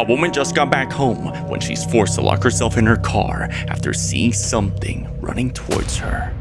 A woman just got back home when she's forced to lock herself in her car after seeing something running towards her.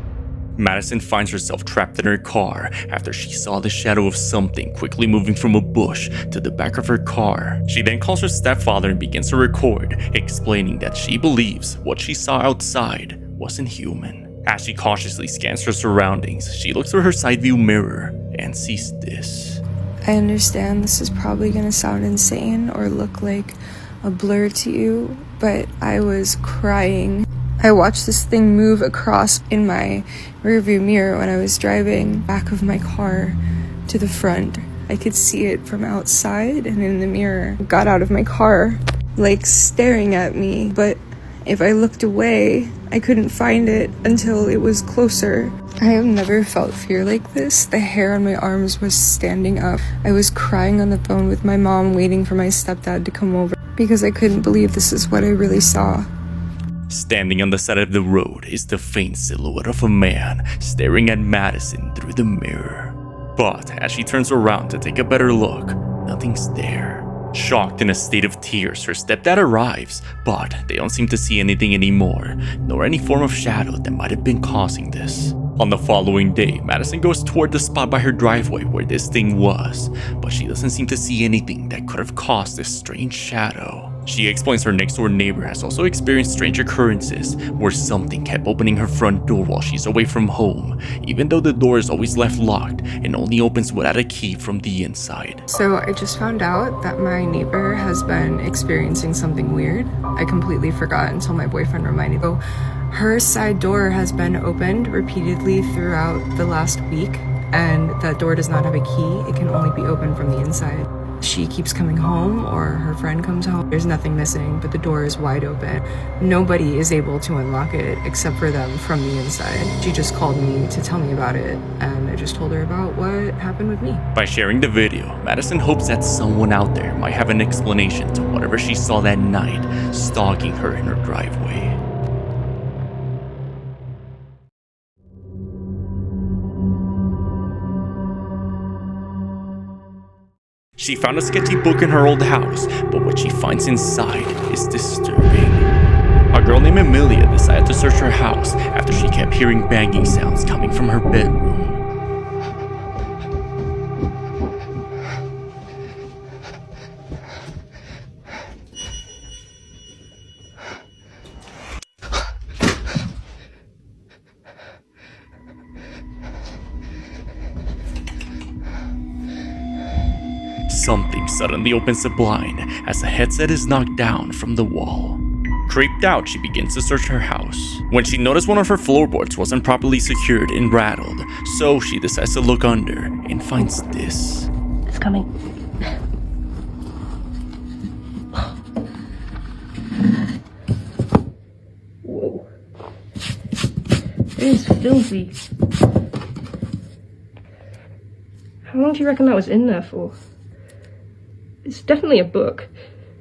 Madison finds herself trapped in her car after she saw the shadow of something quickly moving from a bush to the back of her car. She then calls her stepfather and begins to record, explaining that she believes what she saw outside wasn't human. As she cautiously scans her surroundings, she looks through her side view mirror and sees this. I understand this is probably gonna sound insane or look like a blur to you, but I was crying. I watched this thing move across in my rearview mirror when I was driving back of my car to the front. I could see it from outside and in the mirror. I got out of my car, like staring at me, but if I looked away, I couldn't find it until it was closer. I have never felt fear like this. The hair on my arms was standing up. I was crying on the phone with my mom, waiting for my stepdad to come over because I couldn't believe this is what I really saw. Standing on the side of the road is the faint silhouette of a man staring at Madison through the mirror. But as she turns around to take a better look, nothing's there. Shocked in a state of tears, her stepdad arrives, but they don't seem to see anything anymore, nor any form of shadow that might have been causing this. On the following day, Madison goes toward the spot by her driveway where this thing was, but she doesn't seem to see anything that could have caused this strange shadow. She explains her next door neighbor has also experienced strange occurrences where something kept opening her front door while she's away from home, even though the door is always left locked and only opens without a key from the inside. So I just found out that my neighbor has been experiencing something weird. I completely forgot until my boyfriend reminded me. Her side door has been opened repeatedly throughout the last week, and that door does not have a key. It can only be opened from the inside. She keeps coming home, or her friend comes home. There's nothing missing, but the door is wide open. Nobody is able to unlock it except for them from the inside. She just called me to tell me about it, and I just told her about what happened with me. By sharing the video, Madison hopes that someone out there might have an explanation to whatever she saw that night stalking her in her driveway. She found a sketchy book in her old house, but what she finds inside is disturbing. A girl named Amelia decided to search her house after she kept hearing banging sounds coming from her bedroom. Something suddenly opens the blind as the headset is knocked down from the wall. Creeped out, she begins to search her house, when she noticed one of her floorboards wasn't properly secured and rattled, so she decides to look under and finds this. It's coming. Whoa. It is filthy. How long do you reckon that was in there for? It's definitely a book,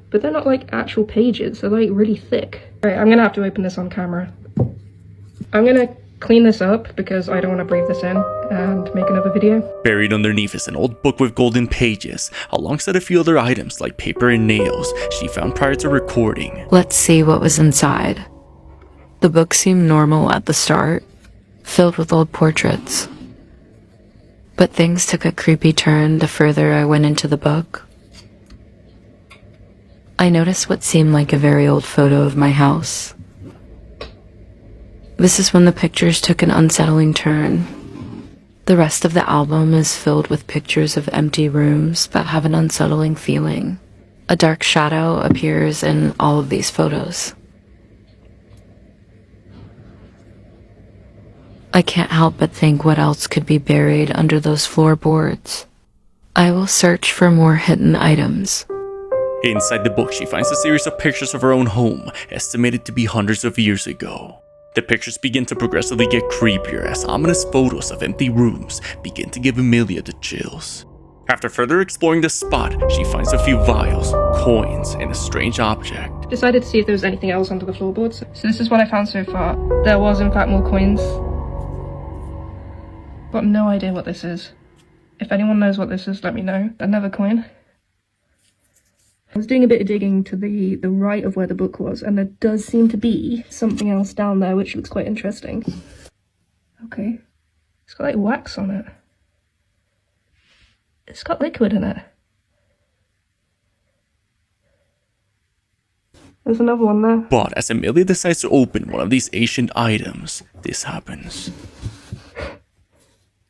but they're not like actual pages, they're like really thick. Alright, I'm gonna have to open this on camera. I'm gonna clean this up because I don't want to breathe this in and make another video. Buried underneath is an old book with golden pages, alongside a few other items like paper and nails she found prior to recording. Let's see what was inside. The book seemed normal at the start, filled with old portraits. But things took a creepy turn the further I went into the book. I noticed what seemed like a very old photo of my house. This is when the pictures took an unsettling turn. The rest of the album is filled with pictures of empty rooms that have an unsettling feeling. A dark shadow appears in all of these photos. I can't help but think what else could be buried under those floorboards. I will search for more hidden items. Inside the book, she finds a series of pictures of her own home, estimated to be hundreds of years ago. The pictures begin to progressively get creepier as ominous photos of empty rooms begin to give Amelia the chills. After further exploring the spot, she finds a few vials, coins, and a strange object. Decided to see if there was anything else under the floorboards. So this is what I found so far. There was in fact more coins. Got no idea what this is. If anyone knows what this is, let me know. Another coin. I was doing a bit of digging to the right of where the book was, and there does seem to be something else down there, which looks quite interesting. Okay. It's got like wax on it. It's got liquid in it. There's another one there. But as Amelia decides to open one of these ancient items, this happens.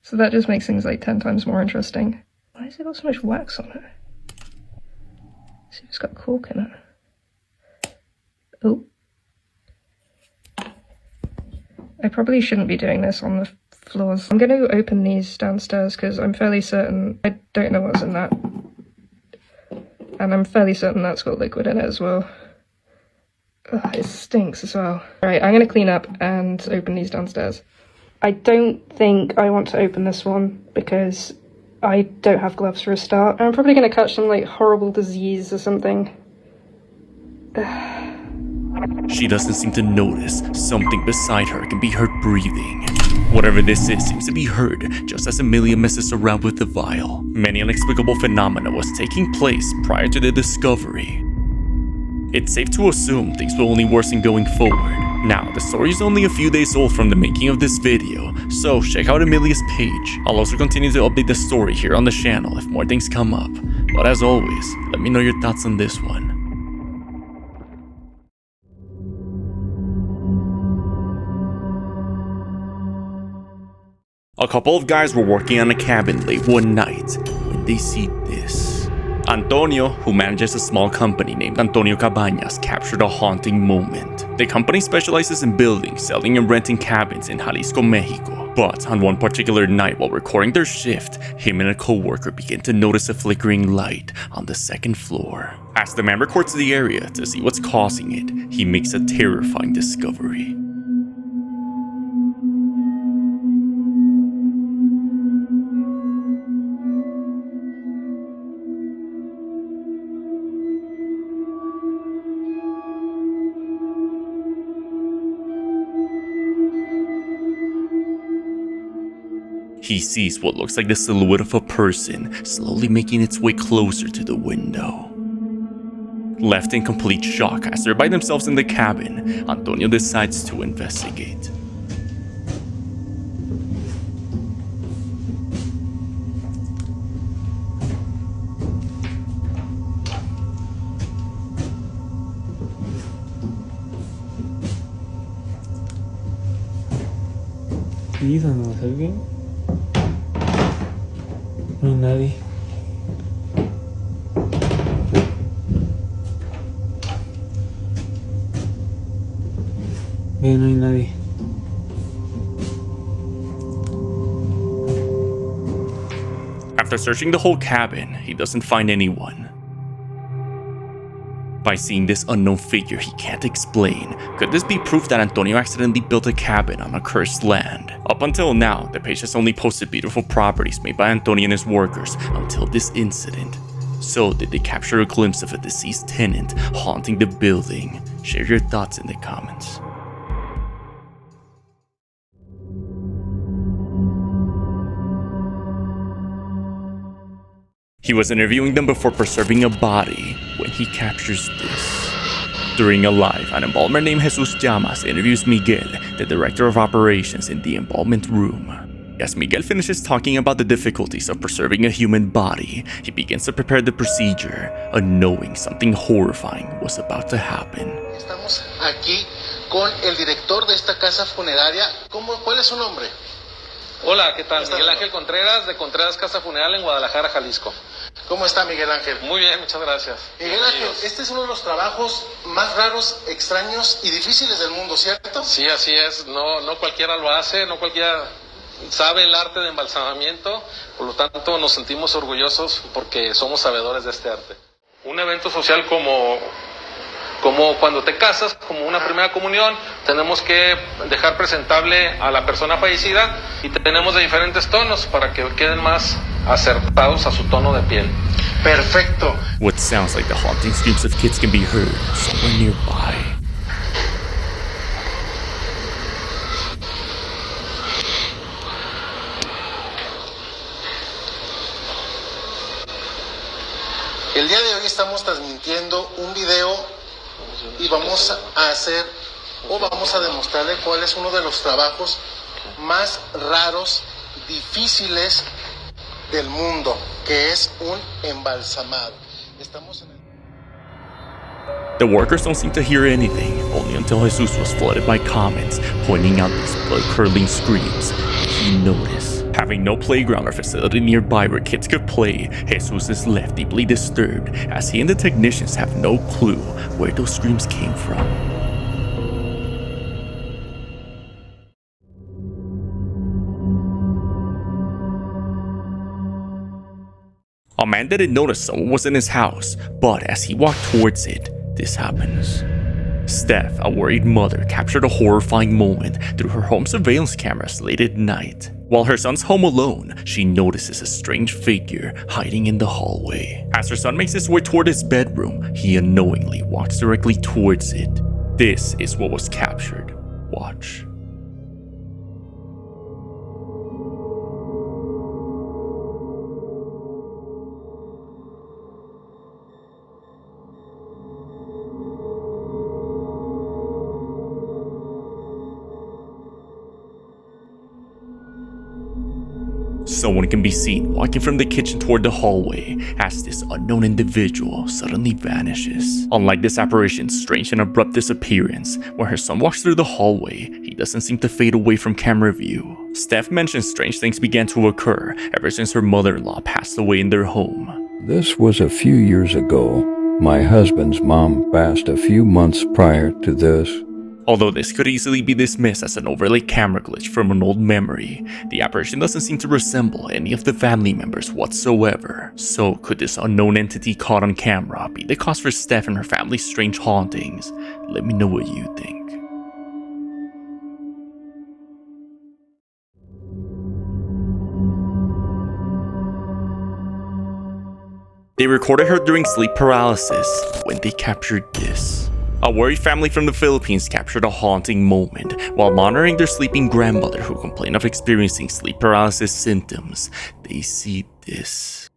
So that just makes things like 10 times more interesting. Why has it got so much wax on it? See if it's got cork in it. Oh. I probably shouldn't be doing this on the floors. I'm going to open these downstairs because I'm fairly certain I don't know what's in that. And I'm fairly certain that's got liquid in it as well. Ugh, it stinks as well. Alright, I'm going to clean up and open these downstairs. I don't think I want to open this one because I don't have gloves for a start. I'm probably going to catch some like horrible disease or something. She doesn't seem to notice something beside her can be heard breathing. Whatever this is seems to be heard just as Amelia messes around with the vial. Many unexplicable phenomena was taking place prior to the discovery. It's safe to assume things will only worsen going forward. Now, the story is only a few days old from the making of this video, so check out Amelia's page. I'll also continue to update the story here on the channel if more things come up. But as always, let me know your thoughts on this one. A couple of guys were working on a cabin late one night when they see this. Antonio, who manages a small company named Antonio Cabañas, captured a haunting moment. The company specializes in building, selling and renting cabins in Jalisco, Mexico. But on one particular night while recording their shift, him and a co-worker begin to notice a flickering light on the second floor. As the man records the area to see what's causing it, he makes a terrifying discovery. He sees what looks like the silhouette of a person slowly making its way closer to the window. Left in complete shock as they're by themselves in the cabin, Antonio decides to investigate. ¿Ayúdanos alguien? No hay nadie. Ve, no hay nadie. After searching the whole cabin, he doesn't find anyone. By seeing this unknown figure he can't explain, could this be proof that Antonio accidentally built a cabin on a cursed land? Up until now, the page has only posted beautiful properties made by Antonio and his workers until this incident. So did they capture a glimpse of a deceased tenant haunting the building? Share your thoughts in the comments. He was interviewing them before preserving a body when he captures this. During a live, an embalmer named Jesus Llamas interviews Miguel, the director of operations in the embalmment room. As Miguel finishes talking about the difficulties of preserving a human body, he begins to prepare the procedure, unknowing something horrifying was about to happen. Estamos aquí con el director de esta casa funeraria. ¿Cuál es su nombre? Hola, ¿qué tal? Miguel Ángel Contreras, de Contreras Casa Funeral en Guadalajara, Jalisco. ¿Cómo está Miguel Ángel? Muy bien, muchas gracias. Miguel Ángel, este es uno de los trabajos más raros, extraños y difíciles del mundo, ¿cierto? Sí, así es. No cualquiera lo hace, no cualquiera sabe el arte de embalsamamiento. Por lo tanto, nos sentimos orgullosos porque somos sabedores de este arte. Un evento social como cuando te casas, como una primera comunión, tenemos que dejar presentable a la persona fallecida y tenemos de diferentes tonos para que queden más acertados a su tono de piel. Perfecto. What sounds like the haunting screams of kids can be heard somewhere nearby. El día de hoy estamos transmitiendo un video y vamos a hacer o vamos a demostrarle cuál es uno de los trabajos más raros, difíciles del mundo, que es un embalsamado. Estamos en el... The workers don't seem to hear anything, only until Jesus was flooded by comments pointing out these blood-curdling screams he noticed. Having no playground or facility nearby where kids could play, Jesus is left deeply disturbed as he and the technicians have no clue where those screams came from. A man didn't notice someone was in his house, but as he walked towards it, this happens. Steph, a worried mother, captured a horrifying moment through her home surveillance cameras late at night. While her son's home alone, she notices a strange figure hiding in the hallway. As her son makes his way toward his bedroom, he unknowingly walks directly towards it. This is what was captured. Watch. Someone can be seen walking from the kitchen toward the hallway as this unknown individual suddenly vanishes. Unlike this apparition's strange and abrupt disappearance, when her son walks through the hallway, he doesn't seem to fade away from camera view. Steph mentions strange things began to occur ever since her mother-in-law passed away in their home. This was a few years ago. My husband's mom passed a few months prior to this. Although this could easily be dismissed as an overlay camera glitch from an old memory, the apparition doesn't seem to resemble any of the family members whatsoever. So could this unknown entity caught on camera be the cause for Steph and her family's strange hauntings? Let me know what you think. They recorded her during sleep paralysis when they captured this. A worried family from the Philippines captured a haunting moment while monitoring their sleeping grandmother who complained of experiencing sleep paralysis symptoms. They see this.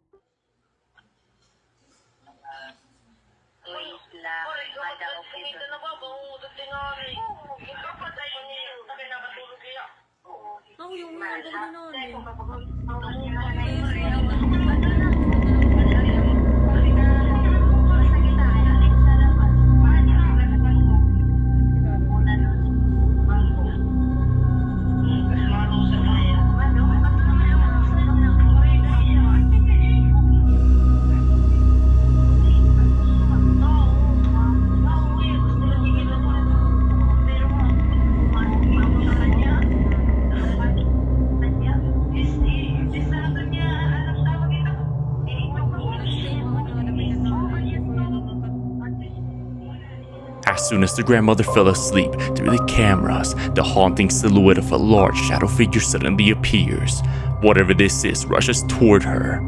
As soon as the grandmother fell asleep, through the cameras, the haunting silhouette of a large shadow figure suddenly appears. Whatever this is rushes toward her.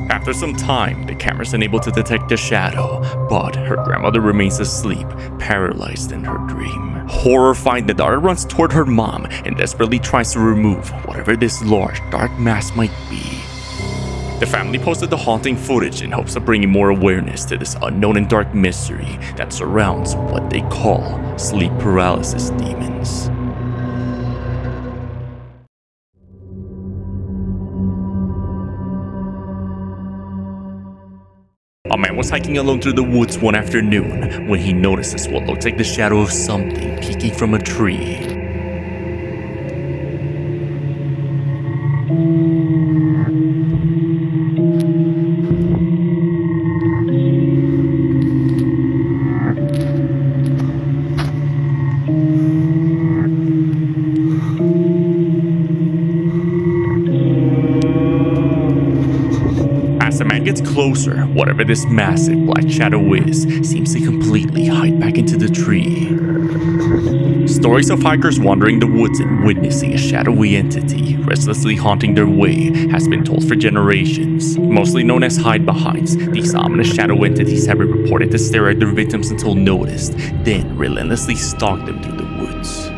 After some time, the camera's unable to detect the shadow, but her grandmother remains asleep, paralyzed in her dream. Horrified, the daughter runs toward her mom and desperately tries to remove whatever this large, dark mass might be. The family posted the haunting footage in hopes of bringing more awareness to this unknown and dark mystery that surrounds what they call sleep paralysis demons. A man was hiking alone through the woods one afternoon when he notices what looked like the shadow of something peeking from a tree. Gets closer, whatever this massive black shadow is seems to completely hide back into the tree. Stories of hikers wandering the woods and witnessing a shadowy entity restlessly haunting their way has been told for generations. Mostly known as hide-behinds, these ominous shadow entities have been reported to stare at their victims until noticed, then relentlessly stalk them through the woods.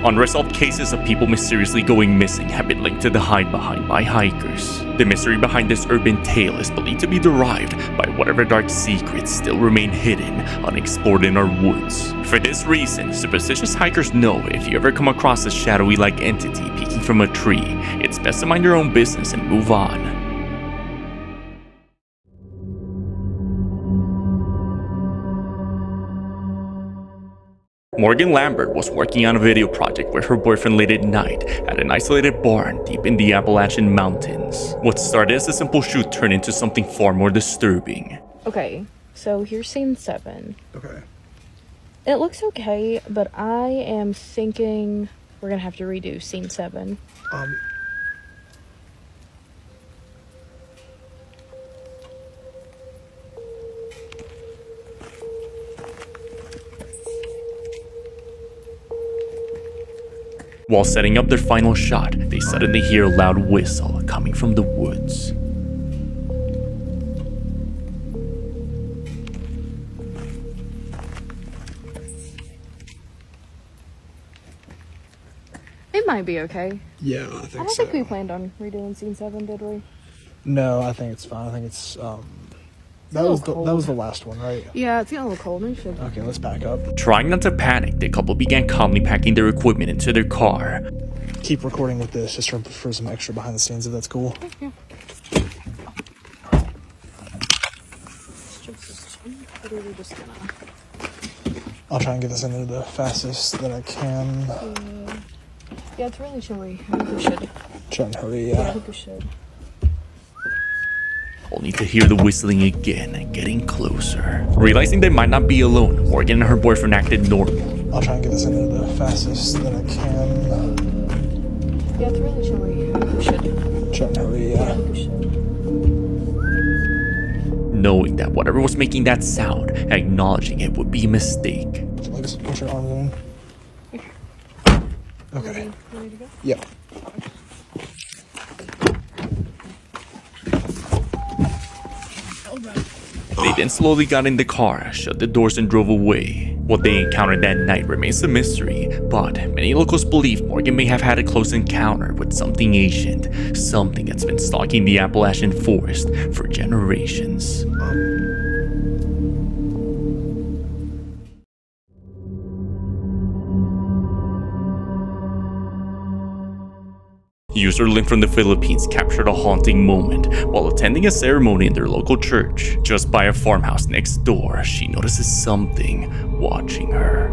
Unresolved cases of people mysteriously going missing have been linked to the hide behind by hikers. The mystery behind this urban tale is believed to be derived by whatever dark secrets still remain hidden, unexplored in our woods. For this reason, superstitious hikers know if you ever come across a shadowy-like entity peeking from a tree, it's best to mind your own business and move on. Morgan Lambert was working on a video project with her boyfriend late at night at an isolated barn deep in the Appalachian mountains. What started as a simple shoot turned into something far more disturbing. Okay, so here's scene 7. Okay. It looks okay, but I am thinking we're gonna have to redo scene 7. While setting up their final shot, they suddenly hear a loud whistle coming from the woods. It might be okay. Yeah, I think I don't so. think we planned on redoing scene 7, did we? No, I think it's fine. I think it's that a was little the cold. last one, right? Yeah, it's getting a little cold. Maybe we should. Okay, let's back up. Trying not to panic, the couple began calmly packing their equipment into their car. Keep recording with this just for some extra behind the scenes if that's cool. Yeah. Literally just gonna. I'll try and get this into the fastest that I can. Yeah, it's really chilly. I think we should. Try and hurry, Yeah, I yeah. think we should. Only to hear the whistling again, getting closer. Realizing they might not be alone, Morgan and her boyfriend acted normal. I'll try and get this into the fastest that I can. Yeah, it's really chilly. I think we should. Try and hurry, Yeah, I yeah. think we should. Knowing that whatever was making that sound, acknowledging it would be a mistake. Let's put your arms in. Okay. Ready to go? Yep. They then slowly got in the car, shut the doors and drove away. What they encountered that night remains a mystery, but many locals believe Morgan may have had a close encounter with something ancient, something that's been stalking the Appalachian forest for generations. User Lynn from the Philippines captured a haunting moment while attending a ceremony in their local church. Just by a farmhouse next door, she notices something watching her.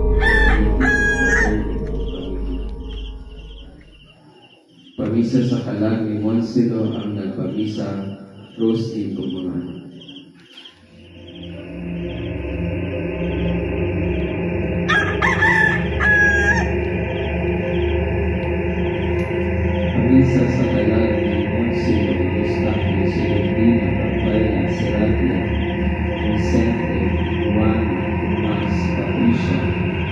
Pamisa sa kalag ni Monsiro ang nagpamisa, Rosti Kumungan. Pamisa sa kalag ni Monsiro, Gustavo Silvina, Rafaela Serapia, Vicente, Juan, Mas, Patricia,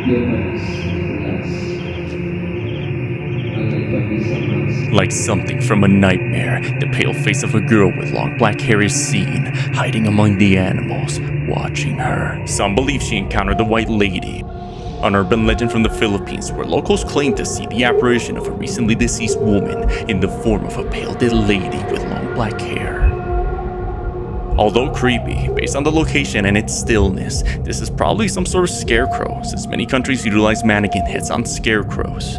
Leoparis, Nicolas. Ang nagpamisa Mas. Like something from a nightmare, the pale face of a girl with long black hair is seen, hiding among the animals, watching her. Some believe she encountered the White Lady, an urban legend from the Philippines where locals claim to see the apparition of a recently deceased woman in the form of a pale dead lady with long black hair. Although creepy, based on the location and its stillness, this is probably some sort of scarecrow, since many countries utilize mannequin heads on scarecrows.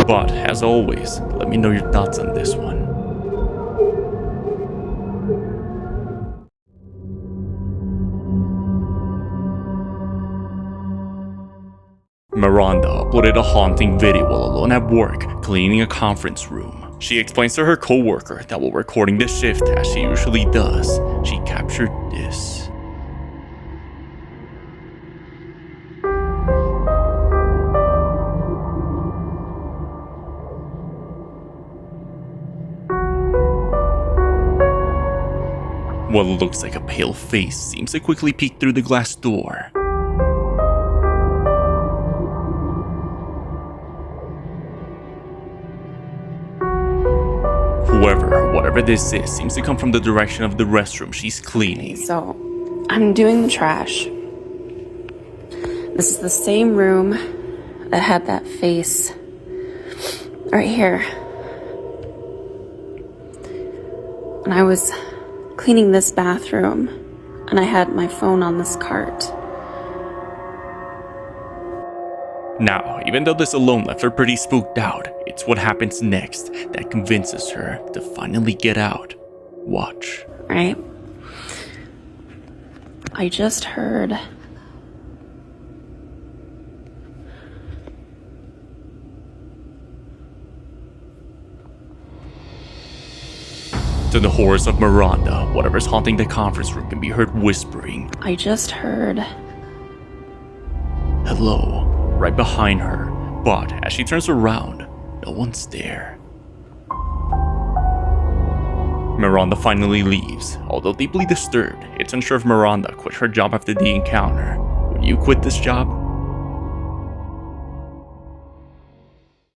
But, as always, let me know your thoughts on this one. Miranda uploaded a haunting video while alone at work, cleaning a conference room. She explains to her co-worker that while recording the shift as she usually does, she captured this. What looks like a pale face seems to quickly peek through the glass door. Whoever Whatever this is seems to come from the direction of the restroom she's cleaning. So, I'm doing the trash. This is the same room that had that face right here. And I was cleaning this bathroom, and I had my phone on this cart. Now, even though this alone left her pretty spooked out, it's what happens next that convinces her to finally get out. Watch. Right? I just heard... To the horrors of Miranda, whatever's haunting the conference room can be heard whispering. I just heard... Hello, right behind her. But as she turns around, no one's there. Miranda finally leaves. Although deeply disturbed, it's unsure if Miranda quit her job after the encounter. Would you quit this job?